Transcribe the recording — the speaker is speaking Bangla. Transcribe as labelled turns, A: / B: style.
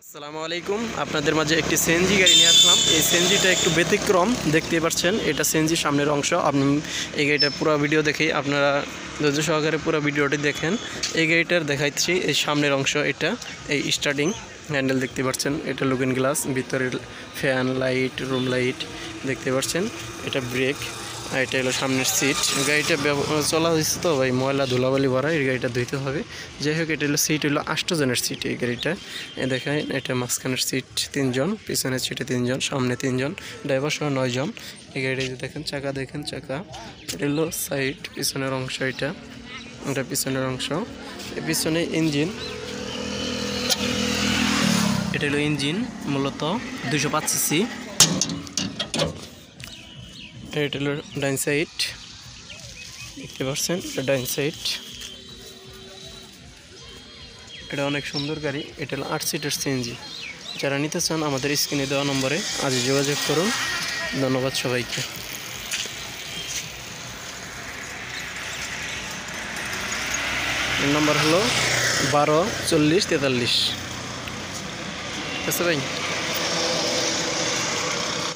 A: আসসালামু আলাইকুম। আপনাদের মাঝে একটি সিএনজি গাড়ি নিয়ে আসলাম। এই সিএনজিটা একটু ব্যতিক্রম, দেখতে পাচ্ছেন এটা সিএনজি সামনের অংশ। আপনি এই গাড়িটার পুরো ভিডিও দেখেই আপনারা ধৈর্য সহকারে পুরো ভিডিওটি দেখেন। এই গাড়িটার দেখাচ্ছি এই সামনের অংশ, এটা এই স্টার্টিং হ্যান্ডেল দেখতে পাচ্ছেন, এটা লুকিং গ্লাস, ভিতরে ফ্যান লাইট, রুম লাইট দেখতে পাচ্ছেন, এটা ব্রেক, আর এটা হলো সামনের সিট। গাড়িটা চলা হয়েছে তো ভাই, ময়লা ধুলাবালি ভরা, এই গাড়িটা ধুইতে হবে। যাই হোক, এটা হলো সিট হলো 8 জনের সিট এই গাড়িটা। দেখেন এটা মাঝখানের সিট 3 জন, পিছনের সিটে 3 জন, সামনে 3 জন, ড্রাইভার সহ 9 জন। এই গাড়িটা দেখেন চাকা, দেখেন চাকা, এটা হলো সাইড পিছনের অংশ, এটা পিছনের অংশ। পিছনে ইঞ্জিন, এটা হলো ইঞ্জিন মূলত 205 সিসি। এটা হলো ডাইন সাইড, দেখতে পাচ্ছেন এটা ডাইন সাইড। এটা অনেক সুন্দর গাড়ি, এটা হলো 8 সিটের সিএনজি। যারা নিতে চান আমাদের স্ক্রিনে দেওয়া নম্বরে আজ যোগাযোগ করুন। ধন্যবাদ সবাইকে। নাম্বার হলো 12 40 43। ঠিক আছে ভাই।